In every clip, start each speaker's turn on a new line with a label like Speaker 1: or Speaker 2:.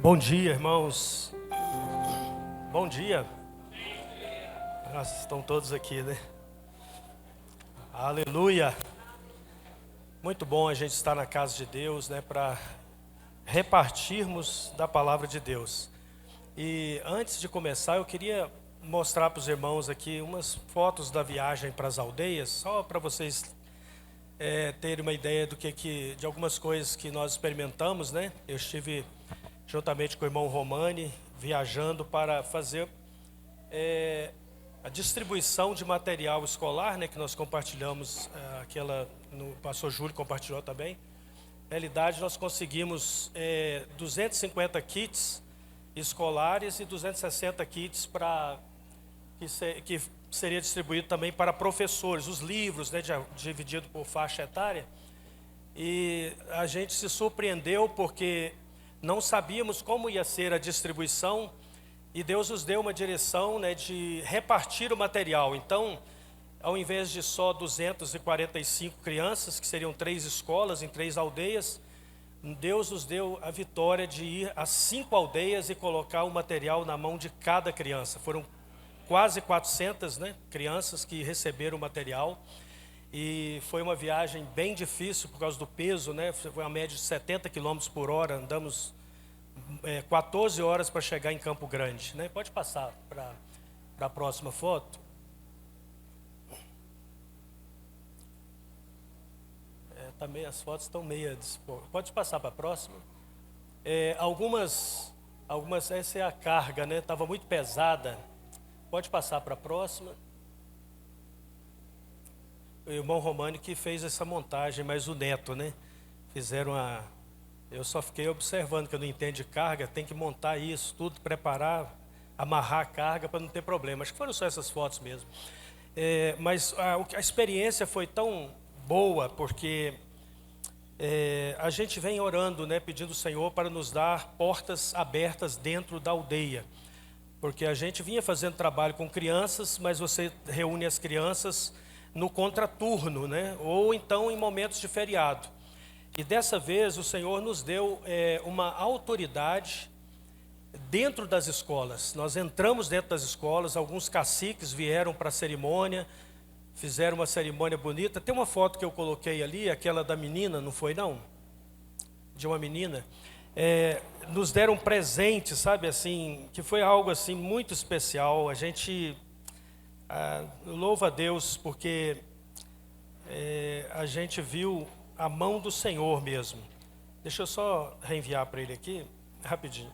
Speaker 1: Bom dia, irmãos. Bom dia. Nossa, estão todos aqui, né? Aleluia. Muito bom a gente estar na casa de Deus, né? Para repartirmos da palavra de Deus. E antes de começar, eu queria mostrar para os irmãos aqui umas fotos da viagem para as aldeias, só para vocês terem uma ideia de algumas coisas que nós experimentamos, né? Eu estive juntamente com o irmão Romani, viajando para fazer a distribuição de material escolar, né, que nós compartilhamos, o pastor Júlio compartilhou também. Na realidade, nós conseguimos 250 kits escolares e 260 kits que seria distribuído também para professores, os livros, né, dividido por faixa etária. E a gente se surpreendeu porque não sabíamos como ia ser a distribuição e Deus nos deu uma direção, né, de repartir o material. Então, ao invés de só 245 crianças, que seriam 3 escolas em 3 aldeias, Deus nos deu a vitória de ir a 5 aldeias e colocar o material na mão de cada criança. Foram quase 400, né, crianças que receberam o material. E foi uma viagem bem difícil por causa do peso, né? Foi uma média de 70 km por hora, andamos 14 horas para chegar em Campo Grande, né? Pode passar para a próxima foto. Também as fotos estão meio... Pode passar para a próxima. Algumas, essa é a carga, né? Estava muito pesada. Pode passar para a próxima. O irmão Romani que fez essa montagem, mas o neto, né? Eu só fiquei observando, que eu não entendo de carga, tem que montar isso, tudo, preparar, amarrar a carga para não ter problema. Acho que foram só essas fotos mesmo. Mas a experiência foi tão boa, porque a gente vem orando, né? Pedindo ao Senhor para nos dar portas abertas dentro da aldeia. Porque a gente vinha fazendo trabalho com crianças, mas você reúne as crianças no contraturno, né? Ou então em momentos de feriado. E dessa vez o Senhor nos deu uma autoridade dentro das escolas. Nós entramos dentro das escolas, alguns caciques vieram para a cerimônia, fizeram uma cerimônia bonita. Tem uma foto que eu coloquei ali, aquela da menina, não foi não? De uma menina. Nos deram um presente, sabe, assim, que foi algo assim muito especial. A gente louva a Deus porque a gente viu a mão do Senhor mesmo. Deixa eu só reenviar para ele aqui, rapidinho.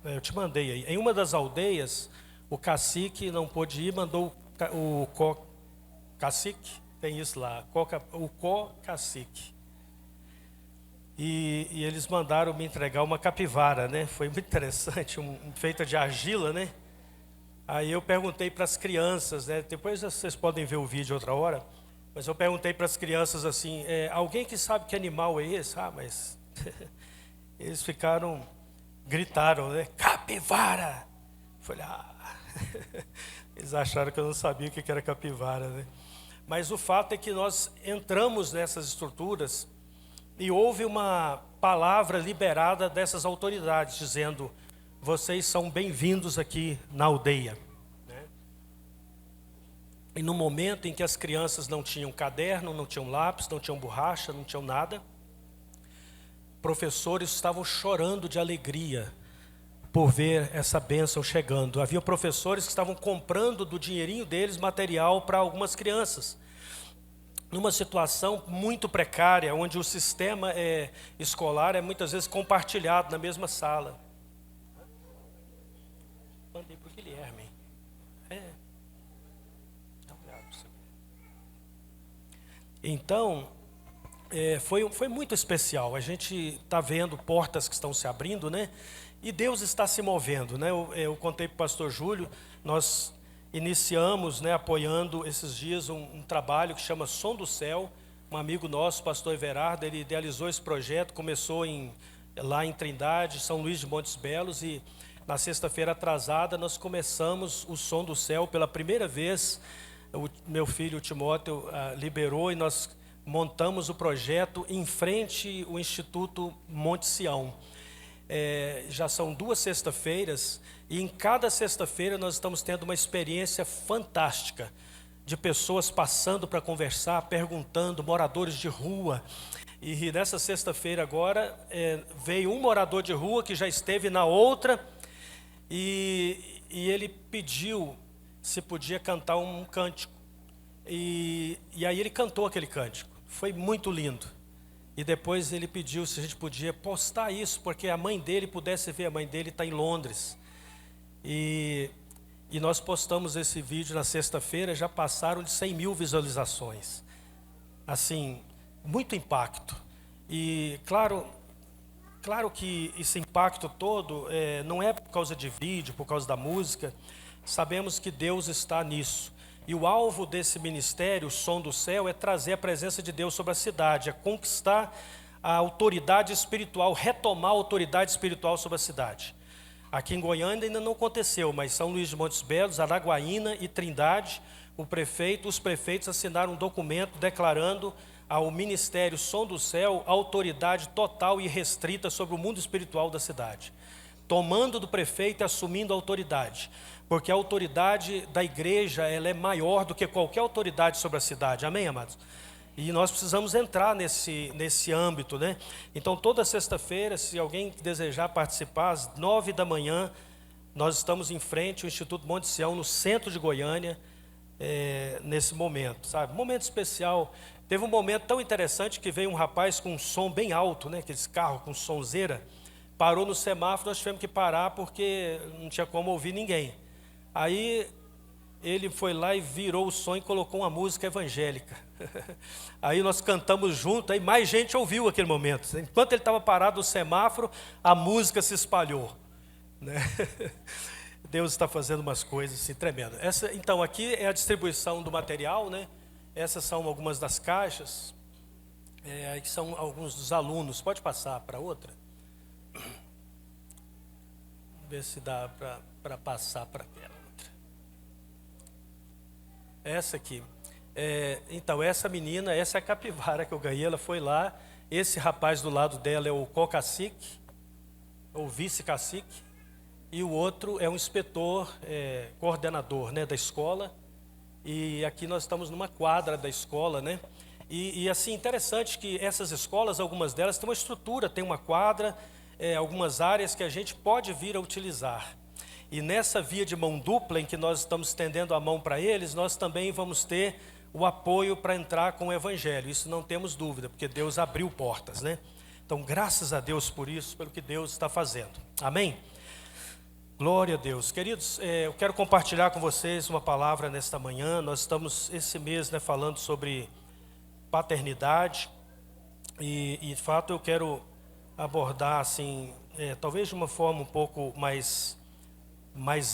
Speaker 1: Eu te mandei aí. Em uma das aldeias, o cacique não pôde ir, mandou o cacique, tem isso lá, o cacique. E eles mandaram me entregar uma capivara, né? Foi muito interessante, feita de argila, né? Aí eu perguntei para as crianças, né? Depois vocês podem ver o vídeo outra hora, mas eu perguntei para as crianças assim, alguém que sabe que animal é esse? Mas eles gritaram, né? Capivara! Falei, eles acharam que eu não sabia o que era capivara, né? Mas o fato é que nós entramos nessas estruturas e houve uma palavra liberada dessas autoridades, dizendo, vocês são bem-vindos aqui na aldeia, né? E no momento em que as crianças não tinham caderno, não tinham lápis, não tinham borracha, não tinham nada, professores estavam chorando de alegria por ver essa bênção chegando. Havia professores que estavam comprando do dinheirinho deles material para algumas crianças. Numa situação muito precária, onde o sistema escolar é muitas vezes compartilhado na mesma sala. Mandei para o Guilherme. Então, foi muito especial. A gente está vendo portas que estão se abrindo, né? E Deus está se movendo, né? Eu contei para o pastor Júlio, nós iniciamos, né, apoiando esses dias um trabalho que chama Som do Céu. Um amigo nosso, pastor Everardo, ele idealizou esse projeto, começou em lá em Trindade, São Luís de Montes Belos, e na sexta-feira atrasada nós começamos o Som do Céu pela primeira vez. O meu filho Timóteo liberou e nós montamos o projeto em frente ao Instituto Monte Sião. Já são 2 sextas-feiras e em cada sexta-feira nós estamos tendo uma experiência fantástica de pessoas passando para conversar, perguntando, moradores de rua. E nessa sexta-feira agora veio um morador de rua que já esteve na outra e ele pediu se podia cantar um cântico. E aí ele cantou aquele cântico. Foi muito lindo. E depois ele pediu se a gente podia postar isso, porque a mãe dele pudesse ver. A mãe dele está em Londres. E nós postamos esse vídeo na sexta-feira, já passaram de 100 mil visualizações. Assim, muito impacto. E claro que esse impacto todo não é por causa de vídeo, por causa da música. Sabemos que Deus está nisso. E o alvo desse ministério, o Som do Céu, é trazer a presença de Deus sobre a cidade, é conquistar a autoridade espiritual, retomar a autoridade espiritual sobre a cidade. Aqui em Goiânia ainda não aconteceu, mas São Luís de Montes Belos, Araguaína e Trindade, os prefeitos assinaram um documento declarando ao Ministério Som do Céu autoridade total e restrita sobre o mundo espiritual da cidade. Tomando do prefeito e assumindo a autoridade. Porque a autoridade da igreja ela é maior do que qualquer autoridade sobre a cidade. Amém, amados? E nós precisamos entrar nesse âmbito, né? Então, toda sexta-feira, se alguém desejar participar, às 9 da manhã, nós estamos em frente ao Instituto Monte Sião, no centro de Goiânia, nesse momento, sabe? Momento especial. Teve um momento tão interessante que veio um rapaz com um som bem alto, né? Aqueles carros com sonzeira. Parou no semáforo, nós tivemos que parar porque não tinha como ouvir ninguém. Aí ele foi lá e virou o som e colocou uma música evangélica. Aí nós cantamos junto, aí mais gente ouviu aquele momento. Enquanto ele estava parado no semáforo, a música se espalhou, né? Deus está fazendo umas coisas assim tremendas. Então, aqui é a distribuição do material, né? Essas são algumas das caixas. Aqui são alguns dos alunos. Pode passar para outra? Ver se dá para passar para a outra. Essa aqui. Então, essa menina, essa é a capivara que eu ganhei, ela foi lá. Esse rapaz do lado dela é o co-cacique, ou vice-cacique, e o outro é um inspetor, coordenador, né, da escola. E aqui nós estamos numa quadra da escola, né? E assim, interessante que essas escolas, algumas delas têm uma estrutura, tem uma quadra, algumas áreas que a gente pode vir a utilizar. E nessa via de mão dupla, em que nós estamos estendendo a mão para eles, nós também vamos ter o apoio para entrar com o Evangelho. Isso não temos dúvida, porque Deus abriu portas, né? Então, graças a Deus por isso, pelo que Deus está fazendo. Amém? Glória a Deus. Queridos, eu quero compartilhar com vocês uma palavra nesta manhã. Nós estamos esse mês, né, falando sobre paternidade. E de fato eu quero abordar assim, talvez de uma forma um pouco mais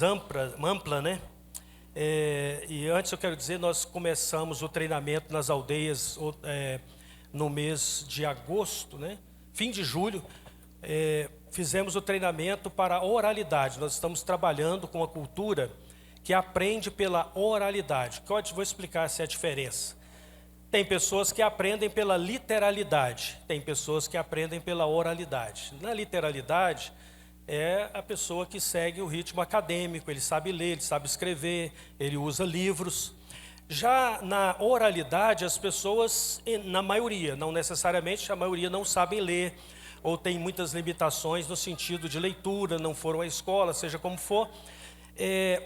Speaker 1: ampla, né? E antes eu quero dizer, nós começamos o treinamento nas aldeias no mês de agosto, né? Fim de julho, fizemos o treinamento para a oralidade. Nós estamos trabalhando com a cultura que aprende pela oralidade. Vou explicar essa é a diferença. Tem pessoas que aprendem pela literalidade, tem pessoas que aprendem pela oralidade. Na literalidade, é a pessoa que segue o ritmo acadêmico, ele sabe ler, ele sabe escrever, ele usa livros. Já na oralidade, as pessoas, na maioria, não necessariamente, a maioria não sabem ler, ou tem muitas limitações no sentido de leitura, não foram à escola, seja como for.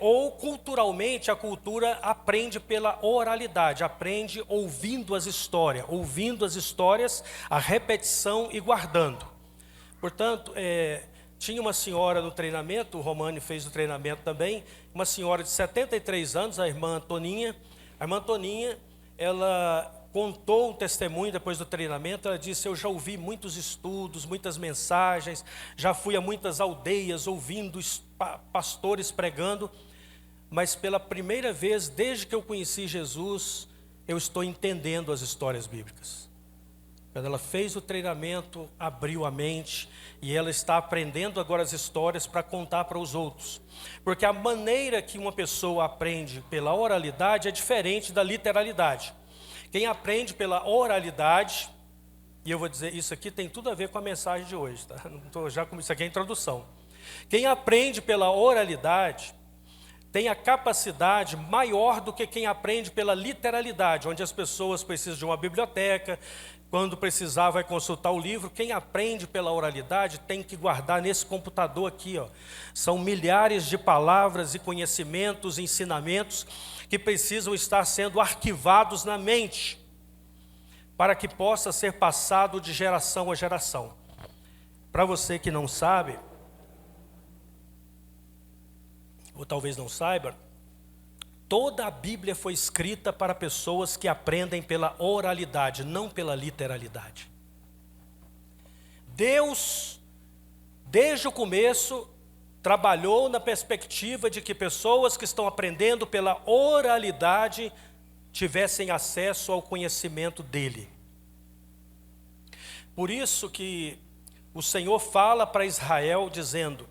Speaker 1: Ou culturalmente, a cultura aprende pela oralidade, aprende ouvindo as histórias, a repetição e guardando. Portanto, tinha uma senhora no treinamento, o Romani fez o treinamento também, uma senhora de 73 anos, a irmã Antoninha. A irmã Antoninha, ela contou um testemunho depois do treinamento. Ela disse: eu já ouvi muitos estudos, muitas mensagens, já fui a muitas aldeias ouvindo pastores pregando, mas pela primeira vez, desde que eu conheci Jesus, eu estou entendendo as histórias bíblicas. Quando ela fez o treinamento, abriu a mente e ela está aprendendo agora as histórias para contar para os outros. Porque a maneira que uma pessoa aprende pela oralidade é diferente da literalidade. Quem aprende pela oralidade, e eu vou dizer, isso aqui tem tudo a ver com a mensagem de hoje, tá? Não tô, isso aqui é a introdução. Quem aprende pela oralidade tem a capacidade maior do que quem aprende pela literalidade, onde as pessoas precisam de uma biblioteca, quando precisar vai consultar o livro. Quem aprende pela oralidade tem que guardar nesse computador aqui, ó. São milhares de palavras e conhecimentos, ensinamentos que precisam estar sendo arquivados na mente, para que possa ser passado de geração a geração. Para você que não sabe, ou talvez não saiba, toda a Bíblia foi escrita para pessoas que aprendem pela oralidade, não pela literalidade. Deus, desde o começo, trabalhou na perspectiva de que pessoas que estão aprendendo pela oralidade tivessem acesso ao conhecimento dele. Por isso que o Senhor fala para Israel dizendo: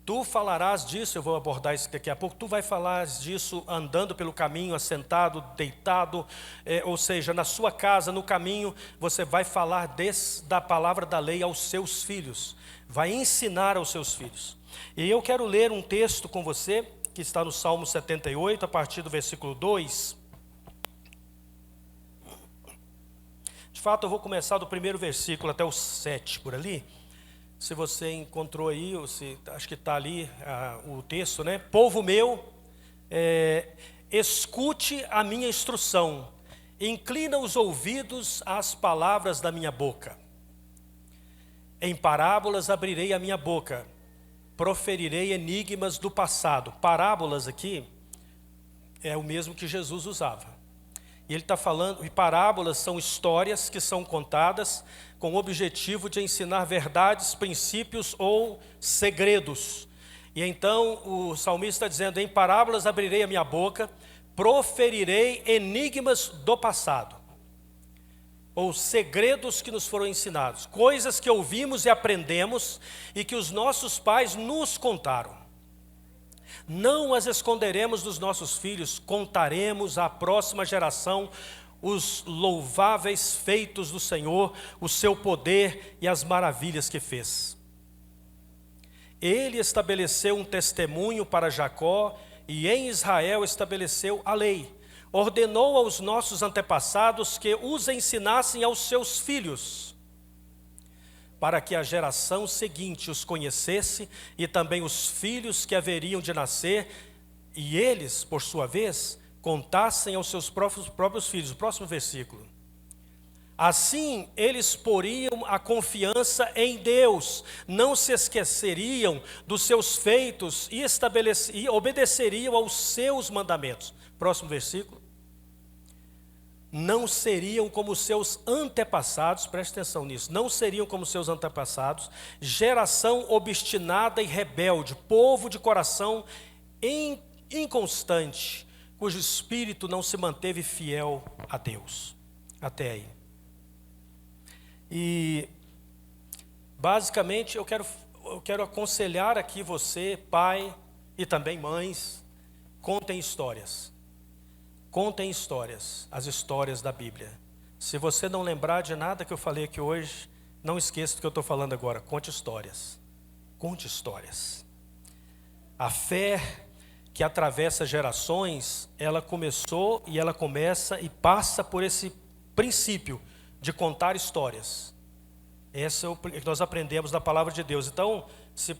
Speaker 1: tu falarás disso, eu vou abordar isso daqui a pouco, tu vai falar disso andando pelo caminho, assentado, deitado, ou seja, na sua casa, no caminho, você vai falar da palavra da lei aos seus filhos, vai ensinar aos seus filhos. E eu quero ler um texto com você, que está no Salmo 78, a partir do versículo 2. De fato, eu vou começar do primeiro versículo até o 7, por ali. Se você encontrou aí, ou se, acho que está ali o texto, né? Povo meu, escute a minha instrução, inclina os ouvidos às palavras da minha boca. Em parábolas abrirei a minha boca, proferirei enigmas do passado. Parábolas aqui é o mesmo que Jesus usava. E ele está falando, e parábolas são histórias que são contadas com o objetivo de ensinar verdades, princípios ou segredos. E então o salmista está dizendo: em parábolas abrirei a minha boca, proferirei enigmas do passado, ou segredos que nos foram ensinados, coisas que ouvimos e aprendemos e que os nossos pais nos contaram. Não as esconderemos dos nossos filhos, contaremos à próxima geração os louváveis feitos do Senhor, o seu poder e as maravilhas que fez. Ele estabeleceu um testemunho para Jacó e em Israel estabeleceu a lei. Ordenou aos nossos antepassados que os ensinassem aos seus filhos, para que a geração seguinte os conhecesse e também os filhos que haveriam de nascer, e eles, por sua vez, contassem aos seus próprios filhos. O próximo versículo. Assim eles poriam a confiança em Deus, não se esqueceriam dos seus feitos e obedeceriam aos seus mandamentos. Próximo versículo. Não seriam como seus antepassados, preste atenção nisso, não seriam como seus antepassados, geração obstinada e rebelde, povo de coração inconstante, cujo espírito não se manteve fiel a Deus. Até aí. E basicamente eu quero aconselhar aqui você, pai e também mães, contem histórias. Contem histórias, as histórias da Bíblia. Se você não lembrar de nada que eu falei aqui hoje, não esqueça do que eu estou falando agora. Conte histórias. Conte histórias. A fé que atravessa gerações, ela começou e ela começa e passa por esse princípio de contar histórias. Esse é o que nós aprendemos da palavra de Deus. Então, se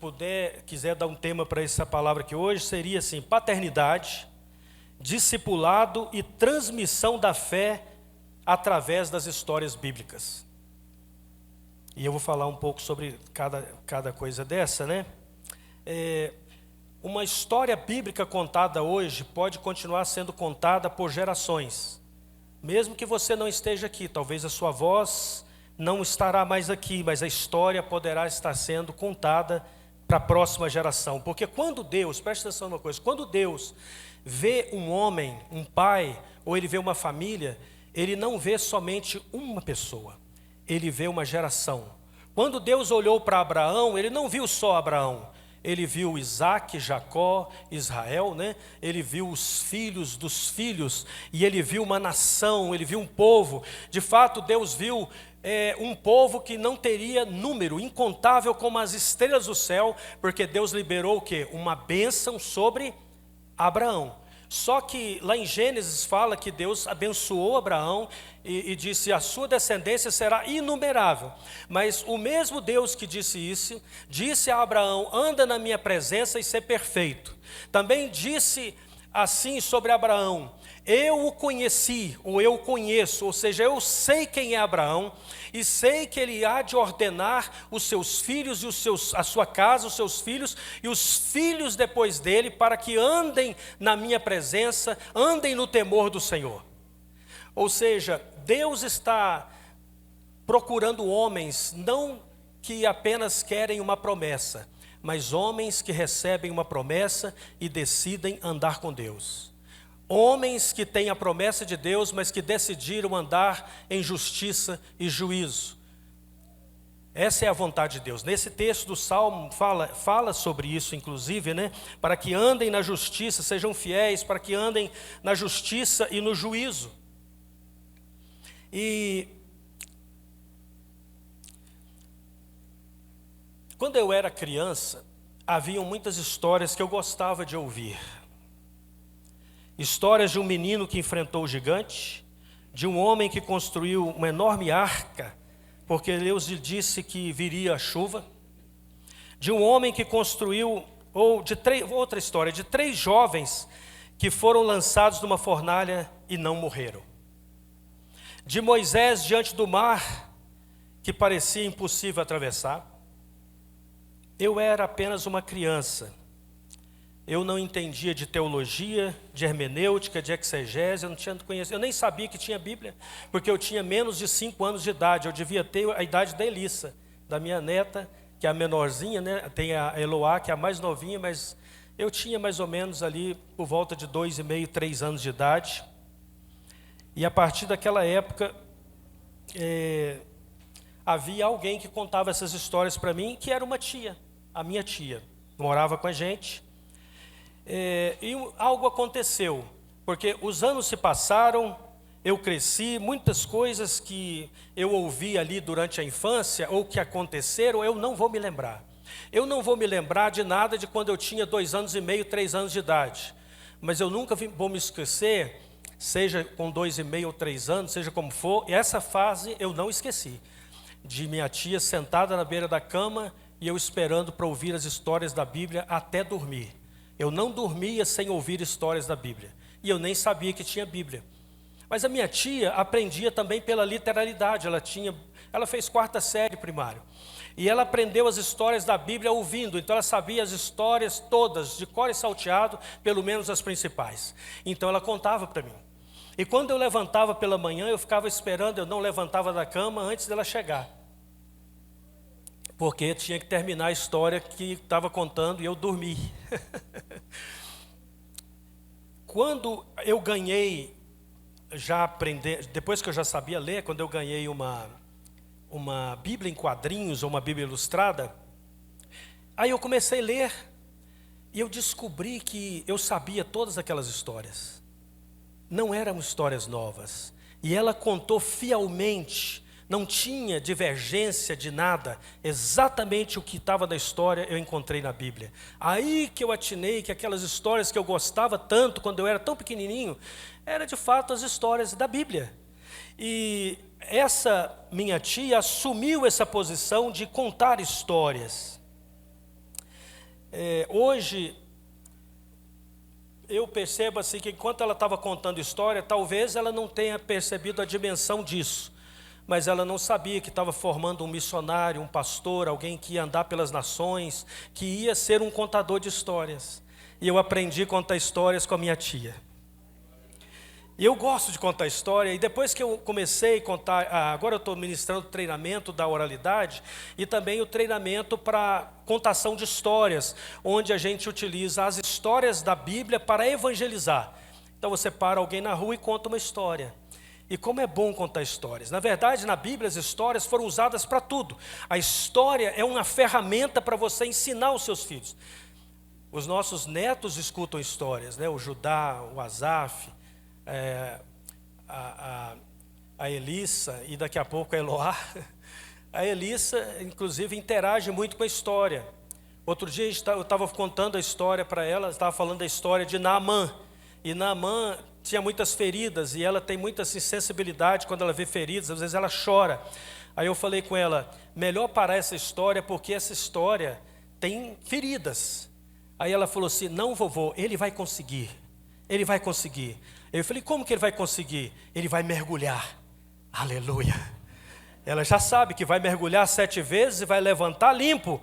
Speaker 1: quiser dar um tema para essa palavra aqui hoje, seria assim: paternidade, discipulado e transmissão da fé através das histórias bíblicas. E eu vou falar um pouco sobre cada coisa dessa, né? Uma história bíblica contada hoje pode continuar sendo contada por gerações. Mesmo que você não esteja aqui, talvez a sua voz não estará mais aqui, mas a história poderá estar sendo contada para a próxima geração. Porque quando Deus, preste atenção numa coisa, quando Deus vê um homem, um pai, ou ele vê uma família, ele não vê somente uma pessoa. ele vê uma geração. Quando Deus olhou para Abraão, ele não viu só Abraão. Ele viu Isaac, Jacó, Israel, né? Ele viu os filhos dos filhos, e ele viu uma nação, ele viu um povo. De fato, Deus viu um povo que não teria número, incontável como as estrelas do céu, porque Deus liberou o quê? Uma bênção sobre Abraão. Só que lá em Gênesis fala que Deus abençoou Abraão e disse: a sua descendência será inumerável. Mas o mesmo Deus que disse isso, disse a Abraão: anda na minha presença e ser perfeito. Também disse assim sobre Abraão: eu o conheci, ou eu o conheço, ou seja, eu sei quem é Abraão, e sei que ele há de ordenar os seus filhos e a sua casa, os seus filhos e os filhos depois dele, para que andem na minha presença, andem no temor do Senhor. Ou seja, Deus está procurando homens, não que apenas querem uma promessa, mas homens que recebem uma promessa e decidem andar com Deus. Homens que têm a promessa de Deus, mas que decidiram andar em justiça e juízo. Essa é a vontade de Deus. Nesse texto do Salmo fala sobre isso, inclusive, né? Para que andem na justiça, sejam fiéis, para que andem na justiça e no juízo. E quando eu era criança, haviam muitas histórias que eu gostava de ouvir. Histórias de um menino que enfrentou o gigante, de um homem que construiu uma enorme arca, porque Deus lhe disse que viria a chuva, de um homem que construiu, outra história, de 3 jovens que foram lançados numa fornalha e não morreram. De Moisés diante do mar, que parecia impossível atravessar. Eu era apenas uma criança. Eu não entendia de teologia, de hermenêutica, de exegese, eu nem sabia que tinha Bíblia, porque eu tinha menos de 5 anos de idade, eu devia ter a idade da Elissa, da minha neta, que é a menorzinha, né? Tem a Eloá, que é a mais novinha, mas eu tinha mais ou menos ali por volta de 2,5, 3 anos de idade. E a partir daquela época, havia alguém que contava essas histórias para mim, que era uma tia, a minha tia, morava com a gente. E algo aconteceu, porque os anos se passaram, eu cresci, muitas coisas que eu ouvi ali durante a infância, ou que aconteceram, eu não vou me lembrar. Eu não vou me lembrar de nada de quando eu tinha 2 anos e meio, 3 anos de idade. Mas eu nunca vou me esquecer, seja com 2,5 ou 3 anos, seja como for, e essa fase eu não esqueci. De minha tia sentada na beira da cama e eu esperando para ouvir as histórias da Bíblia até dormir. Eu não dormia sem ouvir histórias da Bíblia. E eu nem sabia que tinha Bíblia. Mas a minha tia aprendia também pela literalidade. Ela fez 4ª série primário. E ela aprendeu as histórias da Bíblia ouvindo. Então ela sabia as histórias todas, de cor e salteado, pelo menos as principais. Então ela contava para mim. E quando eu levantava pela manhã, eu ficava esperando, eu não levantava da cama antes dela chegar. Porque tinha que terminar a história que estava contando e eu dormi. Quando eu ganhei, depois que eu já sabia ler, quando eu ganhei uma Bíblia em quadrinhos ou uma Bíblia ilustrada, aí eu comecei a ler e eu descobri que eu sabia todas aquelas histórias. Não eram histórias novas. E ela contou fielmente. Não tinha divergência de nada, exatamente o que estava na história eu encontrei na Bíblia. Aí que eu atinei que aquelas histórias que eu gostava tanto quando eu era tão pequenininho, era de fato as histórias da Bíblia. E essa minha tia assumiu essa posição de contar histórias. Hoje, eu percebo assim que enquanto ela estava contando história, talvez ela não tenha percebido a dimensão disso. Mas ela não sabia que estava formando um missionário, um pastor, alguém que ia andar pelas nações, que ia ser um contador de histórias. E eu aprendi a contar histórias com a minha tia. E eu gosto de contar história, e depois que eu comecei a contar, agora eu estou ministrando o treinamento da oralidade, e também o treinamento para contação de histórias, onde a gente utiliza as histórias da Bíblia para evangelizar. Então você para alguém na rua e conta uma história. E como é bom contar histórias. Na verdade, na Bíblia, as histórias foram usadas para tudo. A história é uma ferramenta para você ensinar os seus filhos. Os nossos netos escutam histórias, né? O Judá, o Asaf, a Elissa e daqui a pouco a Eloá. A Elissa, inclusive, interage muito com a história. Outro dia eu estava contando a história para ela, estava falando da história de Naamã. E Naamã tinha muitas feridas e ela tem muita assim, sensibilidade quando ela vê feridas, às vezes ela chora. Aí eu falei com ela, melhor parar essa história porque essa história tem feridas. Aí ela falou assim, não vovô, ele vai conseguir, ele vai conseguir. Eu falei, como que ele vai conseguir? Ele vai mergulhar, aleluia. Ela já sabe que vai mergulhar 7 vezes e vai levantar limpo.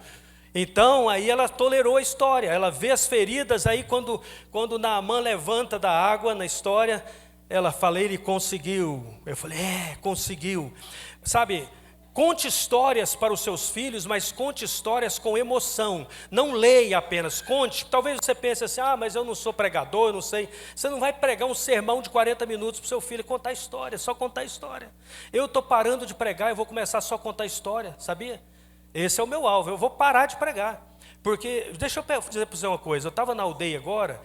Speaker 1: Então, aí ela tolerou a história, ela vê as feridas, aí quando Naamã levanta da água na história, ela fala, ele conseguiu. Eu falei, conseguiu. Sabe, conte histórias para os seus filhos, mas conte histórias com emoção. Não leia apenas, conte. Talvez você pense assim, mas eu não sou pregador, eu não sei. Você não vai pregar um sermão de 40 minutos para o seu filho, contar história, só contar história. Eu estou parando de pregar, eu vou começar só a contar história, sabia? Esse é o meu alvo, eu vou parar de pregar. Porque, deixa eu dizer para você uma coisa, eu estava na aldeia agora,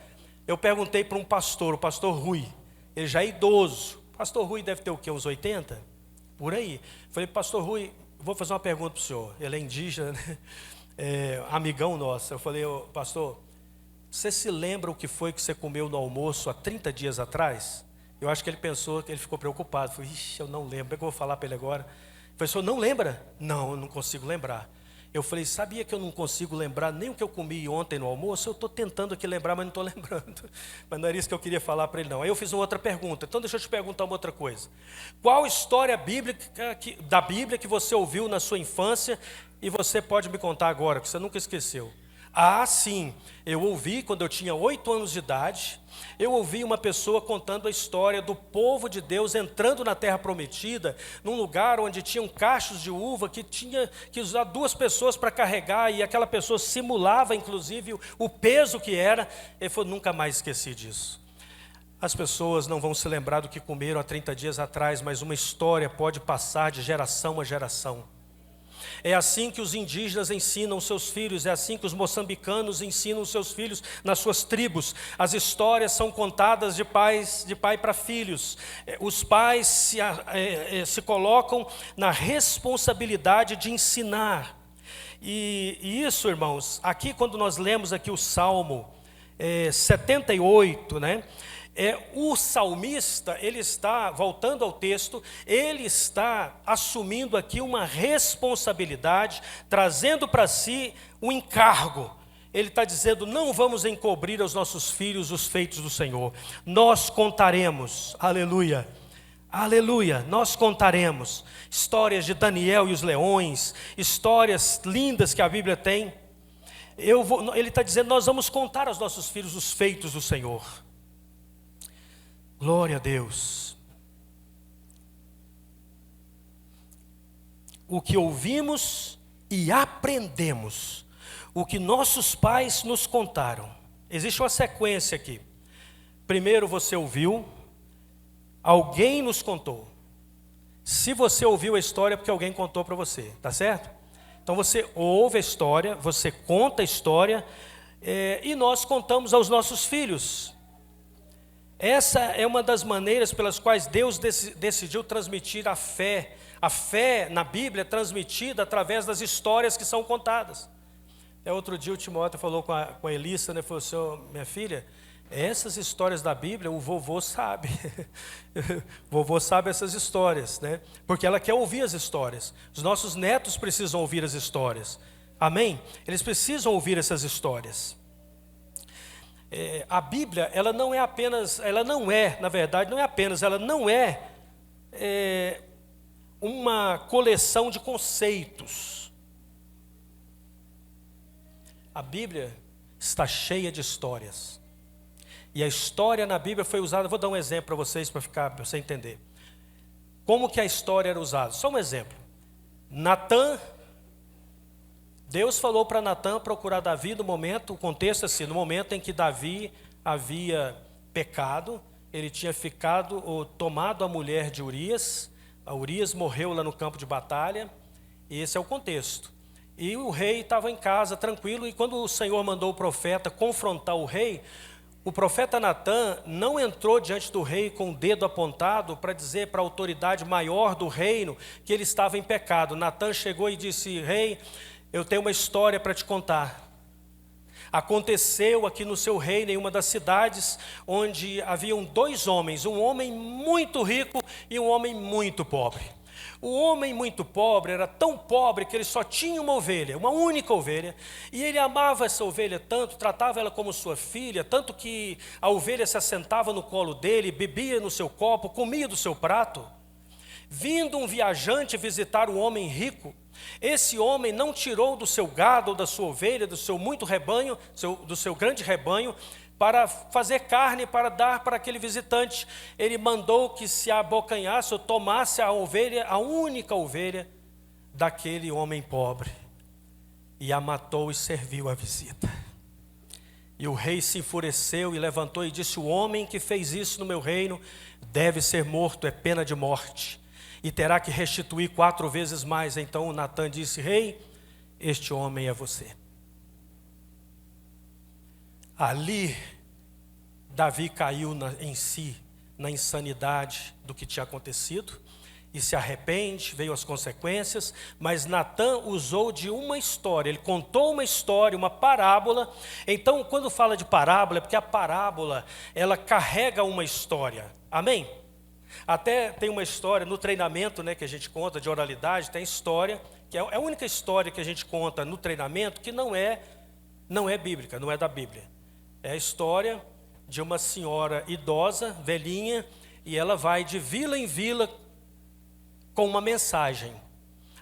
Speaker 1: eu perguntei para um pastor, o pastor Rui, ele já é idoso. O pastor Rui deve ter o quê, uns 80? Por aí. Falei, pastor Rui, vou fazer uma pergunta para o senhor. Ele é indígena, né? Amigão nosso. Eu falei, pastor, você se lembra o que foi que você comeu no almoço há 30 dias atrás? Eu acho que ele pensou, que ele ficou preocupado. Eu falei, eu não lembro, como é que eu vou falar para ele agora? O senhor não lembra? Não, eu não consigo lembrar. Eu falei, sabia que eu não consigo lembrar nem o que eu comi ontem no almoço? Eu estou tentando aqui lembrar, mas não estou lembrando. Mas não era isso que eu queria falar para ele, não. Aí eu fiz uma outra pergunta. Então deixa eu te perguntar uma outra coisa. Qual história bíblica da Bíblia que você ouviu na sua infância e você pode me contar agora, que você nunca esqueceu? Sim, eu ouvi quando eu tinha 8 anos de idade, eu ouvi uma pessoa contando a história do povo de Deus entrando na terra prometida, num lugar onde tinham cachos de uva, que tinha que usar 2 pessoas para carregar, e aquela pessoa simulava inclusive o peso que era. Ele falou, nunca mais esqueci disso. As pessoas não vão se lembrar do que comeram há 30 dias atrás, mas uma história pode passar de geração a geração. É assim que os indígenas ensinam seus filhos, é assim que os moçambicanos ensinam os seus filhos nas suas tribos. As histórias são contadas de pai para filhos. Os pais se colocam na responsabilidade de ensinar. E isso, irmãos, aqui quando nós lemos aqui o Salmo 78, né? O salmista, ele está, voltando ao texto, ele está assumindo aqui uma responsabilidade, trazendo para si um encargo. Ele está dizendo, não vamos encobrir aos nossos filhos os feitos do Senhor. Nós contaremos, aleluia, aleluia, nós contaremos histórias de Daniel e os leões, histórias lindas que a Bíblia tem. Ele está dizendo, nós vamos contar aos nossos filhos os feitos do Senhor. Glória a Deus. O que ouvimos e aprendemos, o que nossos pais nos contaram. Existe uma sequência aqui. Primeiro você ouviu, alguém nos contou. Se você ouviu a história, é porque alguém contou para você, tá certo? Então você ouve a história, você conta a história, e nós contamos aos nossos filhos. Essa é uma das maneiras pelas quais Deus decidiu transmitir a fé. A fé na Bíblia é transmitida através das histórias que são contadas. Outro dia o Timóteo falou com a Elissa, né? Falou assim, minha filha, essas histórias da Bíblia o vovô sabe. O vovô sabe essas histórias, né? Porque ela quer ouvir as histórias. Os nossos netos precisam ouvir as histórias. Amém? Eles precisam ouvir essas histórias. A Bíblia, ela não é, uma coleção de conceitos. A Bíblia está cheia de histórias. E a história na Bíblia foi usada, vou dar um exemplo para vocês, para você entender. Como que a história era usada? Só um exemplo. Deus falou para Natã procurar Davi no momento, o contexto é assim, no momento em que Davi havia pecado, ele tinha ficado ou tomado a mulher de Urias. A Urias morreu lá no campo de batalha. E esse é o contexto. E o rei estava em casa tranquilo, e quando o Senhor mandou o profeta confrontar o rei, o profeta Natã não entrou diante do rei com o dedo apontado para dizer para a autoridade maior do reino que ele estava em pecado. Natã chegou e disse: rei, eu tenho uma história para te contar. Aconteceu aqui no seu reino, em uma das cidades, onde haviam dois homens, um homem muito rico e um homem muito pobre. O homem muito pobre era tão pobre que ele só tinha uma ovelha, uma única ovelha, e ele amava essa ovelha tanto, tratava ela como sua filha, tanto que a ovelha se assentava no colo dele, bebia no seu copo, comia do seu prato. Vindo um viajante visitar o homem rico, esse homem não tirou do seu gado ou da sua ovelha, do seu muito rebanho, do seu grande rebanho, para fazer carne, para dar para aquele visitante. Ele mandou que se abocanhasse ou tomasse a ovelha, a única ovelha daquele homem pobre, e a matou e serviu a visita. E o rei se enfureceu e levantou e disse: o homem que fez isso no meu reino deve ser morto, é pena de morte, e terá que restituir 4 vezes mais. Então Natã disse: rei, este homem é você. Ali, Davi caiu em si, na insanidade do que tinha acontecido, e se arrepende, veio as consequências, mas Natã usou de uma história, ele contou uma história, uma parábola. Então, quando fala de parábola, é porque a parábola, ela carrega uma história, amém? Até tem uma história no treinamento, né, que a gente conta de oralidade, tem história, que é a única história que a gente conta no treinamento que não é bíblica, não é da Bíblia. É a história de uma senhora idosa, velhinha, e ela vai de vila em vila com uma mensagem.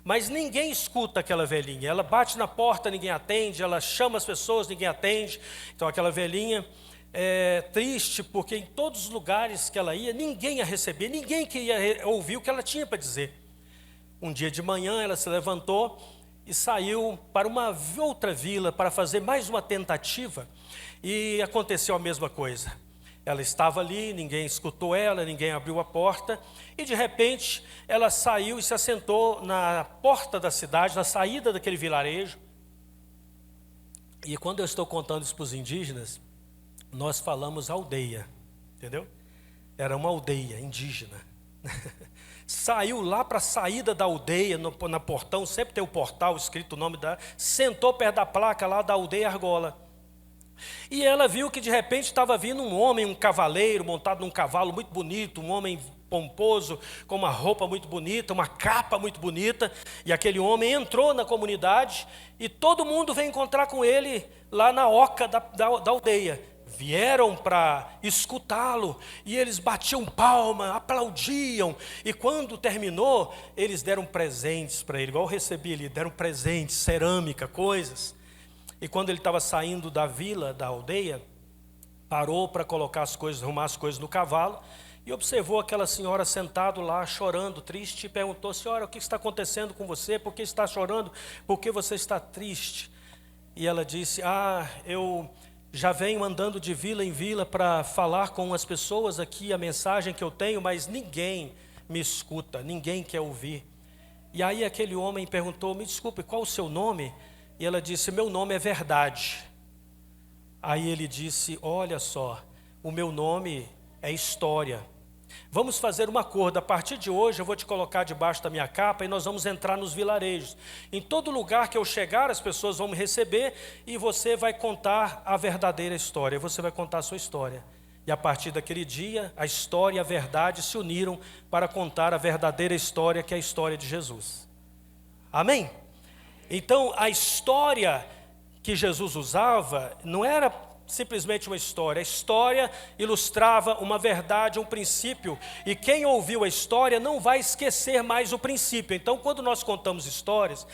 Speaker 1: Mas ninguém escuta aquela velhinha. Ela bate na porta, ninguém atende, ela chama as pessoas, ninguém atende. Então aquela velhinha é triste, porque em todos os lugares que ela ia, ninguém a recebia, ninguém queria ouvir o que ela tinha para dizer. Um dia de manhã ela se levantou e saiu para uma outra vila para fazer mais uma tentativa, e aconteceu a mesma coisa. Ela estava ali, ninguém escutou ela, ninguém abriu a porta, e de repente ela saiu e se assentou na porta da cidade, na saída daquele vilarejo. E quando eu estou contando isso para os indígenas, nós falamos aldeia, entendeu? Era uma aldeia indígena. Saiu lá para a saída da aldeia, na portão, sempre tem o portal escrito o nome da... sentou perto da placa lá da aldeia Argola. E ela viu que de repente estava vindo um homem, um cavaleiro, montado num cavalo muito bonito, um homem pomposo, com uma roupa muito bonita, uma capa muito bonita. E aquele homem entrou na comunidade e todo mundo veio encontrar com ele lá na oca da aldeia. Vieram para escutá-lo e eles batiam palma, aplaudiam. E quando terminou, eles deram presentes para ele, igual eu recebi ali, deram presentes, cerâmica, coisas. E quando ele estava saindo da vila, da aldeia, parou para colocar as coisas, arrumar as coisas no cavalo, e observou aquela senhora sentada lá, chorando, triste, e perguntou: senhora, o que está acontecendo com você? Por que está chorando? Por que você está triste? E ela disse: eu já venho andando de vila em vila para falar com as pessoas aqui a mensagem que eu tenho, mas ninguém me escuta, ninguém quer ouvir. E aí aquele homem perguntou: me desculpe, qual o seu nome? E ela disse: meu nome é Verdade. Aí ele disse: olha só, o meu nome é História. Vamos fazer um acordo, a partir de hoje eu vou te colocar debaixo da minha capa e nós vamos entrar nos vilarejos. Em todo lugar que eu chegar, as pessoas vão me receber e você vai contar a verdadeira história, você vai contar a sua história. E a partir daquele dia, a história e a verdade se uniram para contar a verdadeira história, que é a história de Jesus. Amém? Então, a história que Jesus usava não era simplesmente uma história. A história ilustrava uma verdade, um princípio. E quem ouviu a história não vai esquecer mais o princípio. Então, quando nós contamos histórias,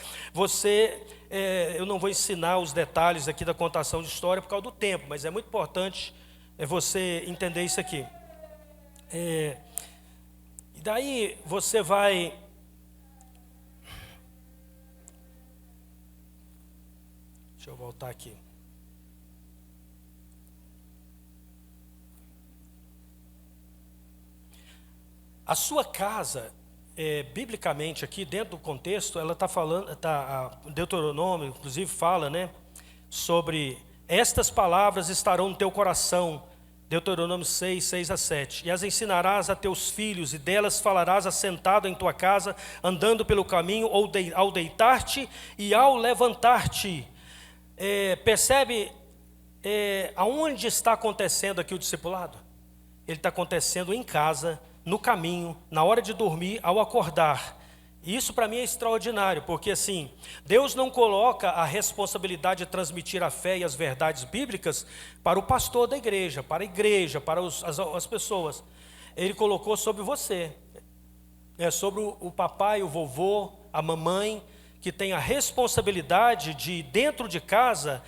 Speaker 1: eu não vou ensinar os detalhes aqui da contação de história por causa do tempo, mas é muito importante você entender isso aqui. E daí você vai... Deixa eu voltar aqui. A sua casa, biblicamente aqui, dentro do contexto, ela está falando, Deuteronômio, inclusive, fala, né, sobre estas palavras estarão no teu coração, Deuteronômio 6, 6-7, e as ensinarás a teus filhos, e delas falarás assentado em tua casa, andando pelo caminho, ou ao deitar-te e ao levantar-te. Percebe aonde está acontecendo aqui o discipulado? Ele está acontecendo em casa, no caminho, na hora de dormir, ao acordar. E isso para mim é extraordinário, porque assim, Deus não coloca a responsabilidade de transmitir a fé e as verdades bíblicas para o pastor da igreja, para as pessoas. Ele colocou sobre você, sobre o papai, o vovô, a mamãe, que tem a responsabilidade de, dentro de casa,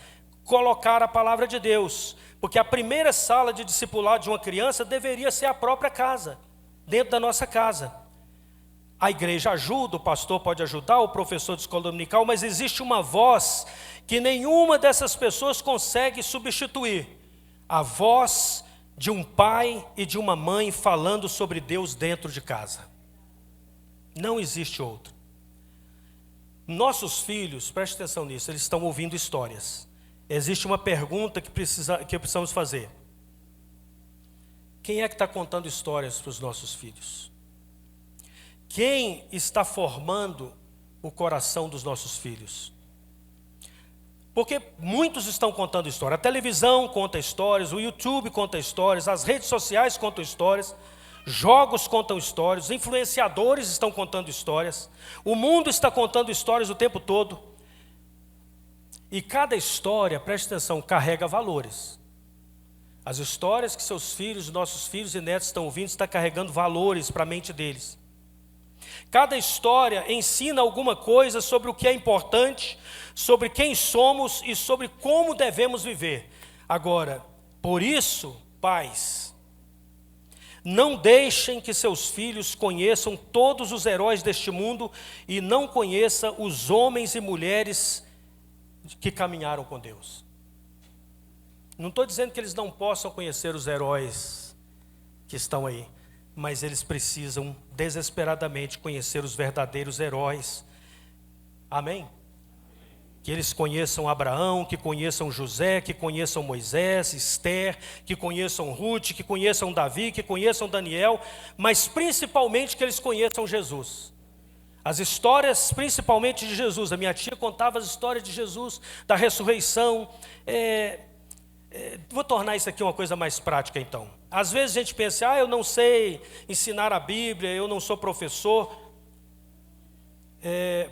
Speaker 1: colocar a palavra de Deus. Porque a primeira sala de discipulado de uma criança deveria ser a própria casa, dentro da nossa casa. A igreja ajuda, o pastor pode ajudar, o professor de escola dominical, mas existe uma voz que nenhuma dessas pessoas consegue substituir. A voz de um pai e de uma mãe falando sobre Deus dentro de casa. Não existe outro. Nossos filhos, preste atenção nisso, eles estão ouvindo histórias. Existe uma pergunta que precisamos fazer. Quem é que está contando histórias para os nossos filhos? Quem está formando o coração dos nossos filhos? Porque muitos estão contando história. A televisão conta histórias, o YouTube conta histórias, as redes sociais contam histórias, jogos contam histórias, influenciadores estão contando histórias, o mundo está contando histórias o tempo todo. E cada história, preste atenção, carrega valores. As histórias que seus filhos, nossos filhos e netos estão ouvindo, está carregando valores para a mente deles. Cada história ensina alguma coisa sobre o que é importante, sobre quem somos e sobre como devemos viver. Agora, por isso, pais, não deixem que seus filhos conheçam todos os heróis deste mundo e não conheçam os homens e mulheres que caminharam com Deus. Não estou dizendo que eles não possam conhecer os heróis que estão aí, mas eles precisam desesperadamente conhecer os verdadeiros heróis. Amém? Que eles conheçam Abraão, que conheçam José, que conheçam Moisés, Esther, que conheçam Ruth, que conheçam Davi, que conheçam Daniel, mas principalmente que eles conheçam Jesus. As histórias principalmente de Jesus. A minha tia contava as histórias de Jesus, da ressurreição. Vou tornar isso aqui uma coisa mais prática então. Às vezes a gente pensa, eu não sei ensinar a Bíblia, eu não sou professor.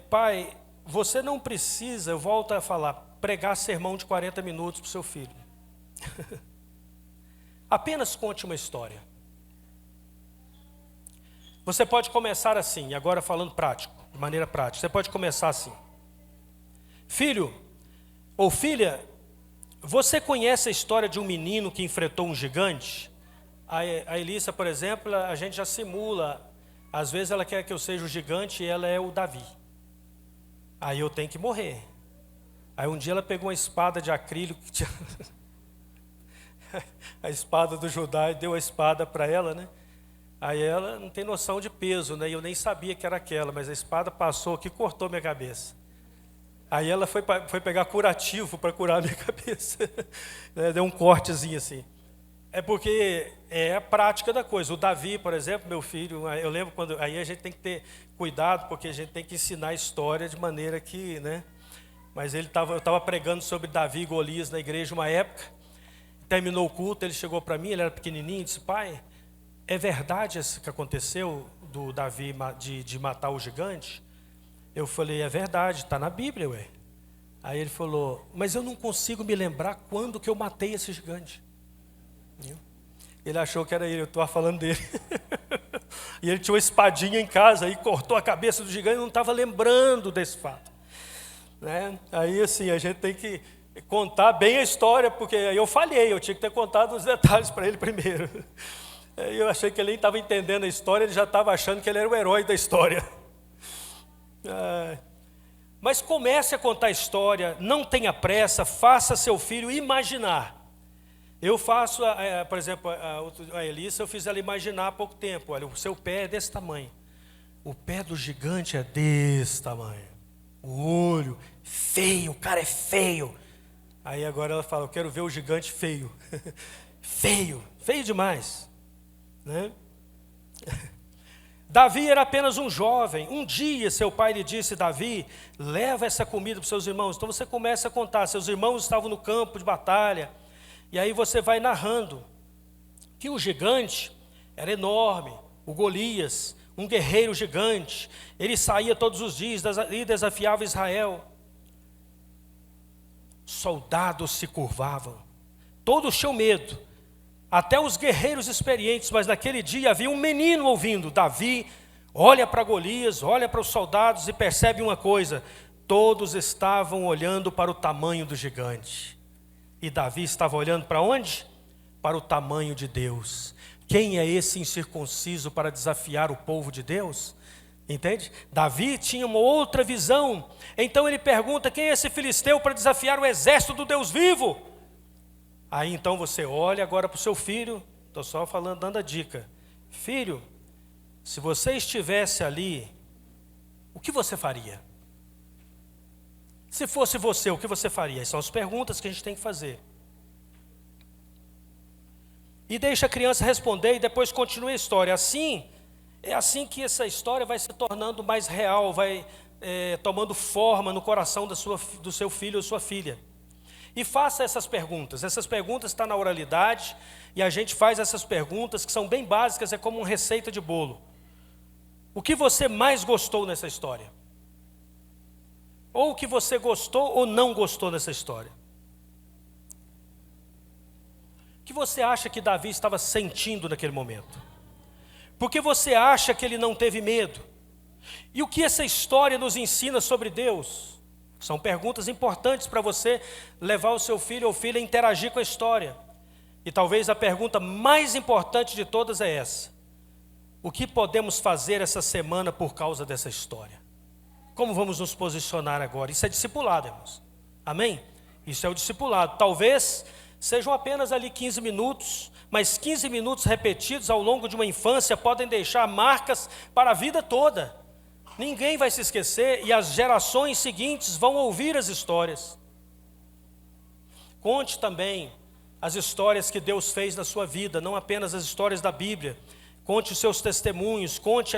Speaker 1: Pai, você não precisa, eu volto a falar, pregar sermão de 40 minutos para o seu filho. Apenas conte uma história. Você pode começar assim, agora falando prático, de maneira prática. Você pode começar assim. Filho ou filha, você conhece a história de um menino que enfrentou um gigante? A Elissa, por exemplo, a gente já simula. Às vezes ela quer que eu seja o gigante e ela é o Davi. Aí eu tenho que morrer. Aí um dia ela pegou uma espada de acrílico, que tinha a espada do Judá, e deu a espada para ela, né? Aí ela não tem noção de peso, né? E eu nem sabia que era aquela, mas a espada passou aqui e cortou minha cabeça. Aí ela foi pegar curativo para curar a minha cabeça. Deu um cortezinho assim. É porque é a prática da coisa. O Davi, por exemplo, meu filho, eu lembro quando... Aí a gente tem que ter cuidado, porque a gente tem que ensinar a história de maneira que, né? Mas eu estava pregando sobre Davi e Golias na igreja uma época. Terminou o culto, ele chegou para mim, ele era pequenininho, e disse, pai, é verdade isso que aconteceu do Davi de matar o gigante? Eu falei, é verdade, está na Bíblia, ué. Aí ele falou, mas eu não consigo me lembrar quando que eu matei esse gigante. Ele achou que era ele, eu estava falando dele. E ele tinha uma espadinha em casa, e cortou a cabeça do gigante e não estava lembrando desse fato. Né? Aí assim, a gente tem que contar bem a história, porque aí eu falhei, eu tinha que ter contado os detalhes para ele primeiro. Aí eu achei que ele nem estava entendendo a história, ele já estava achando que ele era o herói da história. Mas comece a contar a história, não tenha pressa, faça seu filho imaginar. Eu faço, por exemplo, a Elissa, eu fiz ela imaginar há pouco tempo. Olha, o seu pé é desse tamanho. O pé do gigante é desse tamanho. O olho, feio, o cara é feio. Aí agora ela fala, eu quero ver o gigante feio. Feio, feio demais, né? Davi era apenas um jovem. Um dia seu pai lhe disse, Davi, leva essa comida para os seus irmãos. Então você começa a contar, seus irmãos estavam no campo de batalha. E aí você vai narrando que o gigante era enorme, o Golias, um guerreiro gigante. Ele saía todos os dias e desafiava Israel. Soldados se curvavam, todos tinham medo, até os guerreiros experientes, mas naquele dia havia um menino ouvindo. Davi olha para Golias, olha para os soldados e percebe uma coisa: todos estavam olhando para o tamanho do gigante. E Davi estava olhando para onde? Para o tamanho de Deus. Quem é esse incircunciso para desafiar o povo de Deus? Entende? Davi tinha uma outra visão. Então ele pergunta, quem é esse filisteu para desafiar o exército do Deus vivo? Aí então você olha agora para o seu filho, estou só falando, dando a dica. Filho, se você estivesse ali, o que você faria? Se fosse você, o que você faria? Essas são as perguntas que a gente tem que fazer. E deixa a criança responder e depois continua a história. É assim que essa história vai se tornando mais real, vai tomando forma no coração do seu filho ou sua filha. E faça essas perguntas estão na oralidade, e a gente faz essas perguntas que são bem básicas, é como uma receita de bolo. O que você mais gostou nessa história? Ou o que você gostou ou não gostou nessa história? O que você acha que Davi estava sentindo naquele momento? Por que você acha que ele não teve medo? E o que essa história nos ensina sobre Deus? São perguntas importantes para você levar o seu filho ou filha a interagir com a história. E talvez a pergunta mais importante de todas é essa: o que podemos fazer essa semana por causa dessa história? Como vamos nos posicionar agora? Isso é discipulado, irmãos. Amém? Isso é o discipulado. Talvez sejam apenas ali 15 minutos, mas 15 minutos repetidos ao longo de uma infância podem deixar marcas para a vida toda. Ninguém vai se esquecer e as gerações seguintes vão ouvir as histórias. Conte também as histórias que Deus fez na sua vida, não apenas as histórias da Bíblia. Conte os seus testemunhos, conte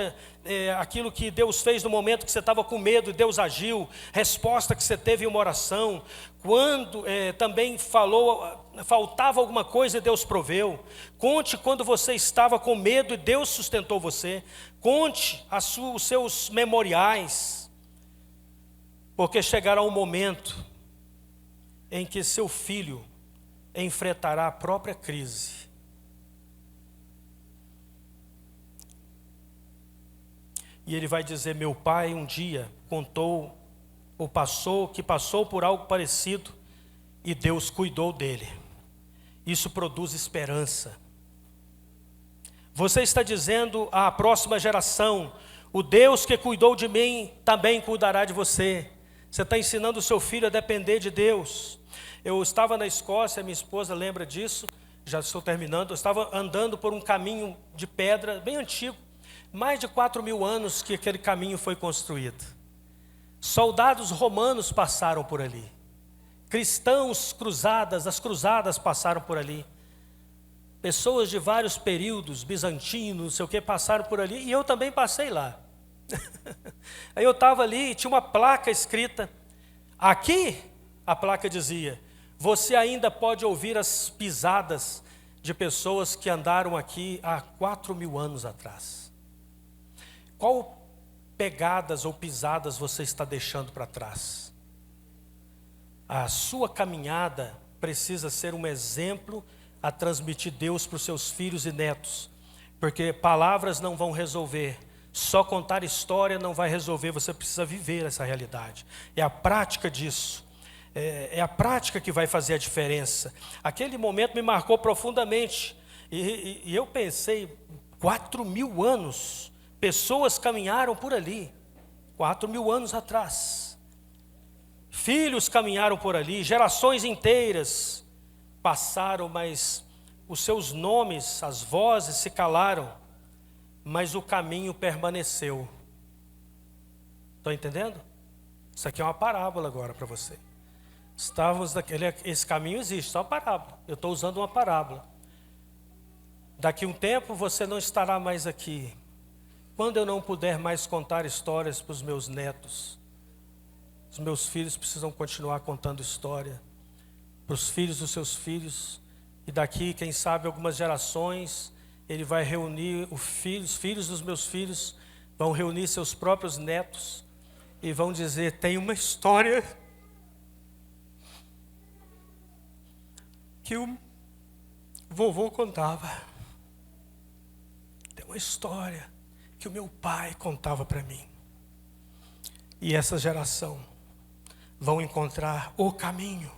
Speaker 1: aquilo que Deus fez no momento que você estava com medo e Deus agiu, resposta que você teve em uma oração, quando também faltava alguma coisa e Deus proveu. Conte quando você estava com medo e Deus sustentou você. Conte os seus memoriais, porque chegará um momento em que seu filho enfrentará a própria crise. E ele vai dizer, meu pai um dia contou, ou passou por algo parecido, e Deus cuidou dele. Isso produz esperança. Você está dizendo à próxima geração, o Deus que cuidou de mim, também cuidará de você. Você está ensinando o seu filho a depender de Deus. Eu estava na Escócia, minha esposa lembra disso, já estou terminando, eu estava andando por um caminho de pedra, bem antigo, mais de 4.000 anos que aquele caminho foi construído. Soldados romanos passaram por ali. Cristãos, as cruzadas passaram por ali. Pessoas de vários períodos, bizantinos, não sei o que, passaram por ali. E eu também passei lá. Aí eu estava ali e tinha uma placa escrita. Aqui, a placa dizia, você ainda pode ouvir as pisadas de pessoas que andaram aqui há 4.000 anos atrás. Qual pegadas ou pisadas você está deixando para trás? A sua caminhada precisa ser um exemplo a transmitir Deus para os seus filhos e netos, porque palavras não vão resolver, só contar história não vai resolver, você precisa viver essa realidade. É a prática disso, é a prática que vai fazer a diferença. Aquele momento me marcou profundamente, e eu pensei, 4.000 anos, pessoas caminharam por ali, 4.000 anos atrás. Filhos caminharam por ali, gerações inteiras. passaram, mas os seus nomes, as vozes se calaram, mas o caminho permaneceu. Estão entendendo? Isso aqui é uma parábola agora para você. Esse caminho existe, só uma parábola. Eu estou usando uma parábola. Daqui a um tempo você não estará mais aqui. Quando eu não puder mais contar histórias para os meus netos, os meus filhos precisam continuar contando história para os filhos dos seus filhos. E daqui, quem sabe, algumas gerações, ele vai reunir os filhos dos meus filhos, vão reunir seus próprios netos e vão dizer: tem uma história que o vovô contava. Tem uma história que o meu pai contava para mim. E essa geração vão encontrar o caminho.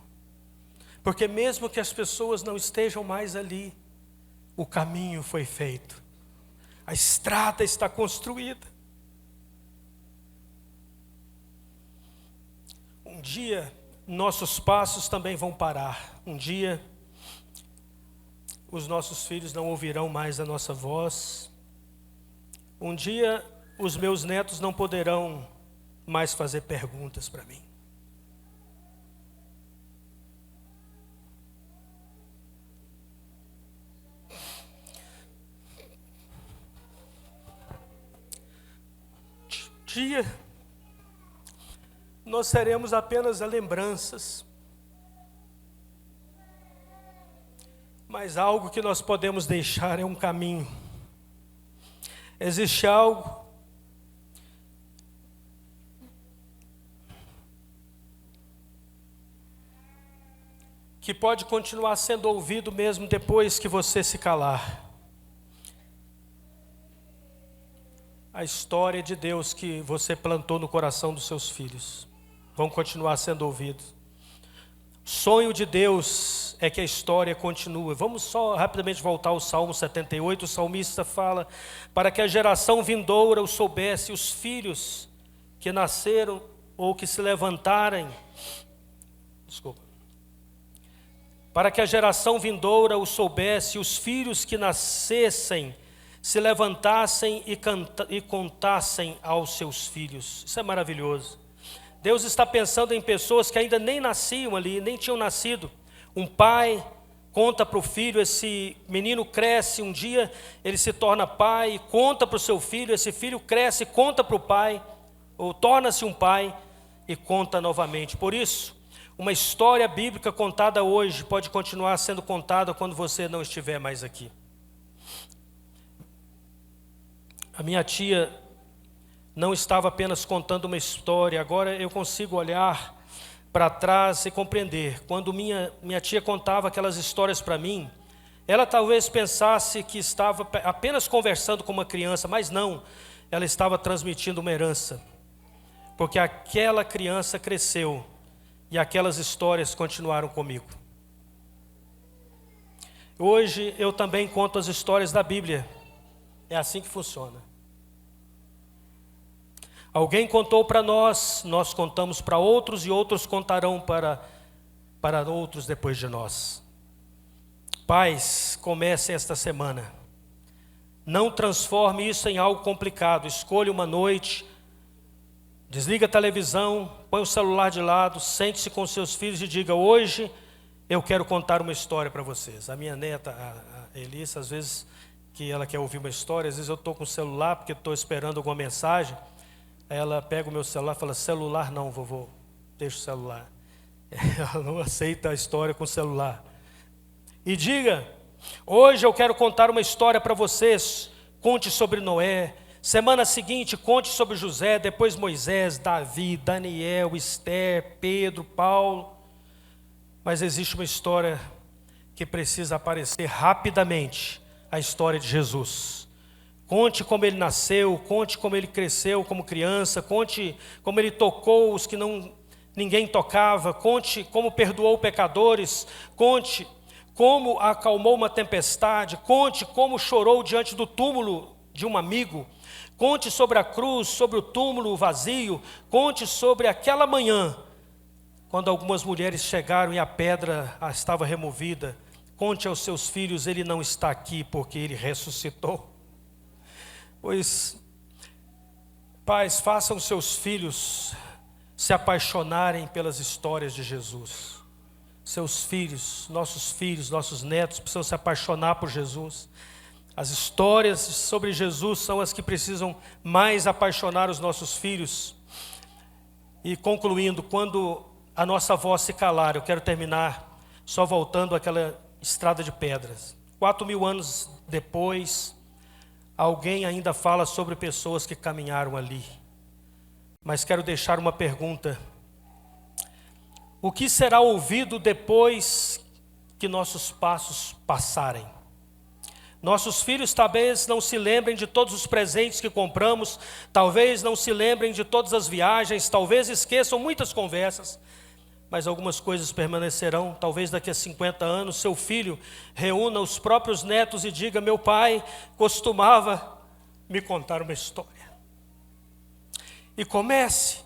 Speaker 1: Porque mesmo que as pessoas não estejam mais ali, o caminho foi feito. A estrada está construída. Um dia, nossos passos também vão parar. Um dia, os nossos filhos não ouvirão mais a nossa voz. Um dia, os meus netos não poderão mais fazer perguntas para mim. Dia, nós seremos apenas lembranças, mas algo que nós podemos deixar é um caminho. Existe algo que pode continuar sendo ouvido mesmo depois que você se calar. A história de Deus que você plantou no coração dos seus filhos vão continuar sendo ouvidos. O sonho de Deus é que a história continue. Vamos só rapidamente voltar ao Salmo 78. O salmista fala: para que a geração vindoura o soubesse, os filhos que nasceram ou que se levantarem. Para que a geração vindoura o soubesse, os filhos que nascessem se levantassem e contassem aos seus filhos. Isso é maravilhoso. Deus está pensando em pessoas que ainda nem nasciam ali, nem tinham nascido. Um pai conta para o filho, esse menino cresce, um dia ele se torna pai, conta para o seu filho, esse filho cresce, conta para o pai, ou torna-se um pai e conta novamente. Por isso, uma história bíblica contada hoje pode continuar sendo contada quando você não estiver mais aqui. A minha tia não estava apenas contando uma história, agora eu consigo olhar para trás e compreender. Quando minha tia contava aquelas histórias para mim, ela talvez pensasse que estava apenas conversando com uma criança, mas não, ela estava transmitindo uma herança. Porque aquela criança cresceu e aquelas histórias continuaram comigo. Hoje eu também conto as histórias da Bíblia. É assim que funciona. Alguém contou para nós, nós contamos para outros e outros contarão para outros depois de nós. Pais, comecem esta semana. Não transforme isso em algo complicado. Escolha uma noite, desliga a televisão, põe o celular de lado, sente-se com seus filhos e diga: hoje eu quero contar uma história para vocês. A minha neta, a Elissa, às vezes que ela quer ouvir uma história, às vezes eu estou com o celular porque estou esperando alguma mensagem. Aí ela pega o meu celular e fala: celular não, vovô, deixa o celular. Ela não aceita a história com o celular. E diga: hoje eu quero contar uma história para vocês. Conte sobre Noé. Semana seguinte, conte sobre José, depois Moisés, Davi, Daniel, Esther, Pedro, Paulo. Mas existe uma história que precisa aparecer rapidamente, a história de Jesus. Conte como ele nasceu, conte como ele cresceu como criança, conte como ele tocou os que ninguém tocava, conte como perdoou pecadores, conte como acalmou uma tempestade, conte como chorou diante do túmulo de um amigo, conte sobre a cruz, sobre o túmulo vazio, conte sobre aquela manhã, quando algumas mulheres chegaram e a pedra estava removida, conte aos seus filhos, ele não está aqui porque ele ressuscitou. Pois, pais, façam seus filhos se apaixonarem pelas histórias de Jesus. Seus filhos, nossos netos precisam se apaixonar por Jesus. As histórias sobre Jesus são as que precisam mais apaixonar os nossos filhos. E concluindo, quando a nossa voz se calar, eu quero terminar só voltando àquela estrada de pedras. 4.000 anos depois, alguém ainda fala sobre pessoas que caminharam ali. Mas quero deixar uma pergunta. O que será ouvido depois que nossos passos passarem? Nossos filhos talvez não se lembrem de todos os presentes que compramos, talvez não se lembrem de todas as viagens, talvez esqueçam muitas conversas, mas algumas coisas permanecerão. Talvez daqui a 50 anos seu filho reúna os próprios netos e diga: meu pai costumava me contar uma história. E comece.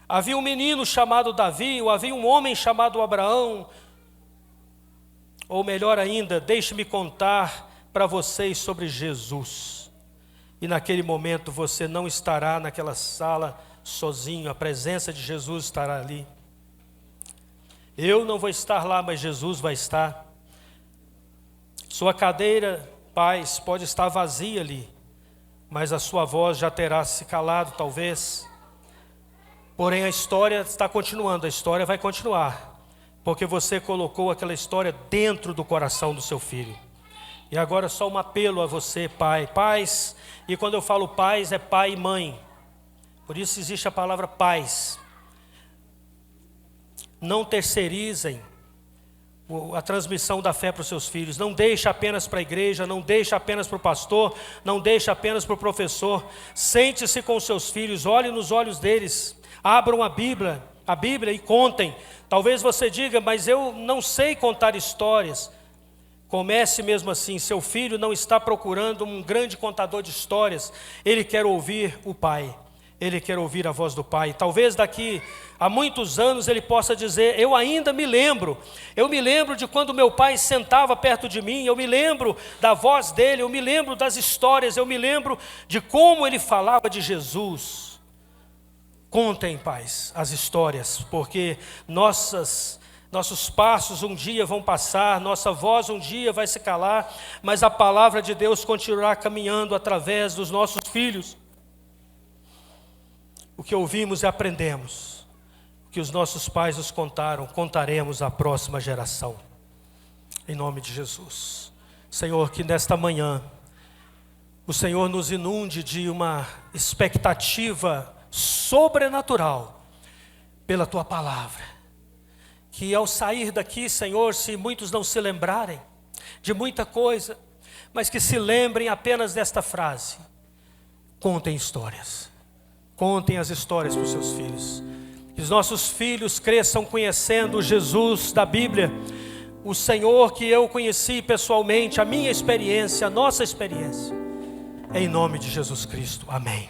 Speaker 1: Havia um menino chamado Davi, ou havia um homem chamado Abraão. Ou melhor ainda, deixe-me contar para vocês sobre Jesus. E naquele momento você não estará naquela sala sozinho, a presença de Jesus estará ali. Eu não vou estar lá, mas Jesus vai estar. Sua cadeira, pais, pode estar vazia ali, mas a sua voz já terá se calado, talvez. Porém, a história está continuando, a história vai continuar, porque você colocou aquela história dentro do coração do seu filho. E agora só um apelo a você, pai. Pais, e quando eu falo pais, é pai e mãe. Por isso existe a palavra pais. Não terceirizem a transmissão da fé para os seus filhos. Não deixe apenas para a igreja, não deixe apenas para o pastor, não deixe apenas para o professor. Sente-se com os seus filhos, olhe nos olhos deles. Abram a Bíblia e contem. Talvez você diga: mas eu não sei contar histórias. Comece mesmo assim. Seu filho não está procurando um grande contador de histórias. Ele quer ouvir o pai. Ele quer ouvir a voz do pai. Talvez daqui a muitos anos ele possa dizer: eu ainda me lembro. Eu me lembro de quando meu pai sentava perto de mim. Eu me lembro da voz dele. Eu me lembro das histórias. Eu me lembro de como ele falava de Jesus. Contem, pais, as histórias, porque nossos passos um dia vão passar, nossa voz um dia vai se calar, mas a palavra de Deus continuará caminhando através dos nossos filhos. O que ouvimos e aprendemos, o que os nossos pais nos contaram, contaremos à próxima geração. Em nome de Jesus. Senhor, que nesta manhã o Senhor nos inunde de uma expectativa sobrenatural pela Tua palavra. Que ao sair daqui, Senhor, se muitos não se lembrarem de muita coisa, mas que se lembrem apenas desta frase: contem histórias. Contem as histórias para os seus filhos. Que os nossos filhos cresçam conhecendo Jesus da Bíblia, o Senhor que eu conheci pessoalmente, a minha experiência, a nossa experiência. Em nome de Jesus Cristo. Amém.